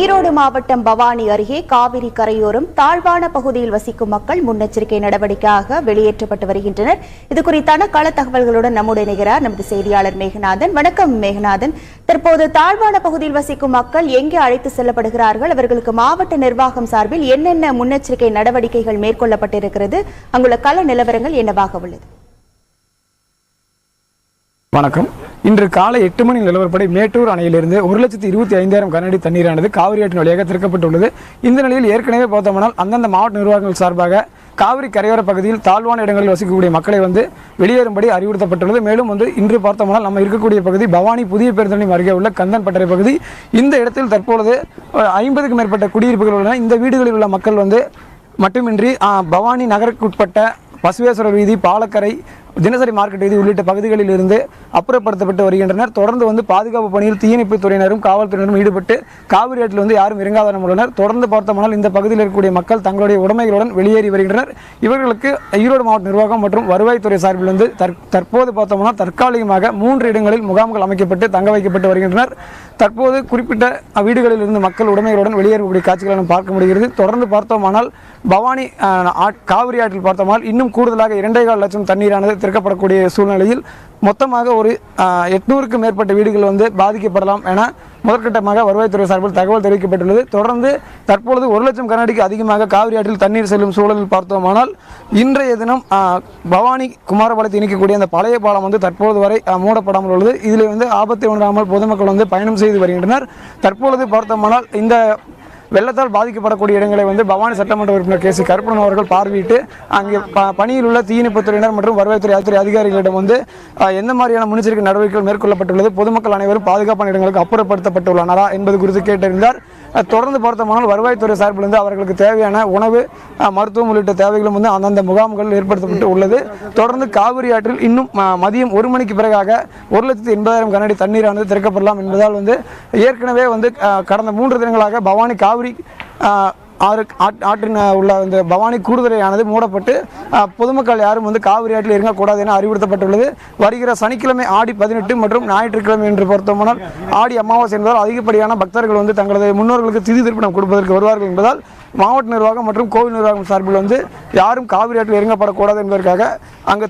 ஈரோடு மாவட்டம் பவானி அருகே காவிரி கரையோரம் தாழ்வான பகுதியில் வசிக்கும் மக்கள் முன்னெச்சரிக்கை நடவடிக்கையாக வெளியேற்றப்பட்டு வருகின்றனர். இது குறித்தான கள தகவல்களுடன் நம்முடைய இணைகிறார் நமது செய்தியாளர் மேகநாதன். வணக்கம் மேகநாதன். தற்போது தாழ்வான பகுதியில் வசிக்கும் மக்கள் எங்கே அழைத்து செல்லப்படுகிறார்கள்? அவர்களுக்கு மாவட்ட நிர்வாகம் சார்பில் என்னென்ன முன்னெச்சரிக்கை நடவடிக்கைகள் மேற்கொள்ளப்பட்டிருக்கிறது? அங்குள்ள கள நிலவரங்கள் என்னவாக உள்ளது? வணக்கம். இன்று காலை 8 மணி நிலவரப்படி மேட்டூர் அணையிலிருந்து 1,25,000 கனஅடி தண்ணீரானது காவிரி ஆற்றின் வழியாக திறக்கப்பட்டுள்ளது. இந்த நிலையில் ஏற்கனவே பார்த்தோம்னால் அந்தந்த மாவட்ட நிர்வாகங்கள் சார்பாக காவிரி கரையோர பகுதியில் தாழ்வான இடங்களில் வசிக்கக்கூடிய மக்களை வெளியேறும்படி அறிவுறுத்தப்பட்டுள்ளது. மேலும் இன்று பார்த்தோம்னால் நம்ம இருக்கக்கூடிய பகுதி பவானி புதிய பேருந்து நிலையம் அருகே உள்ள கந்தன் பட்டறை பகுதி. இந்த இடத்தில் தற்பொழுது 50க்கும் மேற்பட்ட குடியிருப்புகள் உள்ளன. இந்த வீடுகளில் உள்ள மக்கள் மட்டுமின்றி பவானி நகருக்குட்பட்ட பசுவேஸ்வரர் வீதி, பாலக்கரை, தினசரி மார்க்கெட் வீதி உள்ளிட்ட பகுதிகளில் இருந்து அப்புறப்படுத்தப்பட்டு வருகின்றனர். தொடர்ந்து பாதுகாப்பு பணியில் தீயணைப்புத் துறையினரும் காவல்துறையினரும் ஈடுபட்டு காவிரி ஆற்றில் யாரும் இறங்காதவர்கள் உள்ளனர். தொடர்ந்து பார்த்தோம்னால் இந்த பகுதியில் இருக்கக்கூடிய மக்கள் தங்களுடைய உடைமைகளுடன் வெளியேறி வருகின்றனர். இவர்களுக்கு ஈரோடு மாவட்ட நிர்வாகம் மற்றும் வருவாய்த்துறை சார்பில் தற்போது பார்த்தோம்னா தற்காலிகமாக 3 இடங்களில் முகாம்கள் அமைக்கப்பட்டு தங்க வைக்கப்பட்டு வருகின்றனர். தற்போது குறிப்பிட்ட வீடுகளில் இருந்து மக்கள் உடைமைகளுடன் வெளியேறக்கூடிய காட்சிகளை நாம் பார்க்க முடிகிறது. தொடர்ந்து பார்த்தோமானால் பவானி காவிரி ஆற்றில் பார்த்தோமானால் இன்னும் கூடுதலாக 2.25 லட்சம் தண்ணீரானது திறக்கப்படக்கூடிய சூழ்நிலையில் மொத்தமாக ஒரு 800க்கும் மேற்பட்ட வீடுகள் பாதிக்கப்படலாம் என முதற்கட்டமாக வருவாய்த்துறை சார்பில் தகவல் தெரிவிக்கப்பட்டுள்ளது. தொடர்ந்து தற்பொழுது 1 லட்சம் கனஅடிக்கு அதிகமாக காவிரி ஆற்றில் தண்ணீர் செல்லும் சூழலில் பார்த்தோமானால் இன்றைய தினம் பவானி குமாரபாளையத்தை இணைக்கக்கூடிய அந்த பழைய பாலம் தற்போது வரை மூடப்படாமல் உள்ளது. இதில் ஆபத்தை உணராமல் பொதுமக்கள் பயணம் செய்து வருகின்றனர். தற்பொழுது பார்த்தோமானால் இந்த வெள்ளத்தால் பாதிக்கப்படக்கூடிய இடங்களை பவானி சட்டமன்ற உறுப்பினர் கே சி கருப்பணன் அவர்கள் பார்வையிட்டு அங்கே பணியில் உள்ள தீயணைப்புத்துறையினர் மற்றும் வருவாய்த்துறை அதிகாரிகளிடம் எந்த மாதிரியான முன்னெச்சரிக்கை நடவடிக்கைகள் மேற்கொள்ளப்பட்டுள்ளது, பொதுமக்கள் அனைவரும் பாதுகாப்பான இடங்களுக்கு அப்புறப்படுத்தப்பட்டுள்ளனரா என்பது குறித்து கேட்டறிந்தார். தொடர்ந்து பார்த்தோம்னால் வருவாய்த்துறை சார்பில் அவர்களுக்கு தேவையான உணவு, மருத்துவம் உள்ளிட்ட தேவைகளும் அந்தந்த முகாம்கள் ஏற்படுத்தப்பட்டு உள்ளது. தொடர்ந்து காவிரி ஆற்றில் இன்னும் மதியம் 1 மணிக்கு பிறகாக 1,80,000 கனஅடி தண்ணீரானது திறக்கப்படலாம் என்பதால் ஏற்கனவே கடந்த 3 தினங்களாக பவானி காவிரி ஆற்றின் உள்ள இந்த பவானி கூடுதுறையானது மூடப்பட்டு பொதுமக்கள் யாரும் காவிரி ஆற்றில் இறங்கக்கூடாது என அறிவுறுத்தப்பட்டுள்ளது. வருகிற சனிக்கிழமை ஆடி 18 மற்றும் ஞாயிற்றுக்கிழமை என்று பார்த்தோம்னால் ஆடி அமாவாசை என்பதால் அதிகப்படியான பக்தர்கள் தங்களது முன்னோர்களுக்கு திதி திருப்பணம் கொடுப்பதற்கு வருவார்கள் என்பதால் மாவட்ட நிர்வாகம் மற்றும் கோவில் நிர்வாகம் சார்பில் யாரும் காவிரி ஆற்றில் இறங்கப்படக்கூடாது என்பதற்காக அங்கு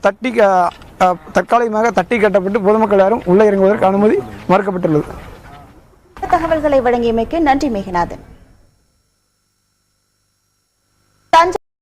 தற்காலிகமாக தட்டி கட்டப்பட்டு பொதுமக்கள் யாரும் உள்ளே இறங்குவதற்கு அனுமதி மறுக்கப்பட்டுள்ளது. தகவல்களை வழங்கியமைக்கு நன்றி மேகநாதன்.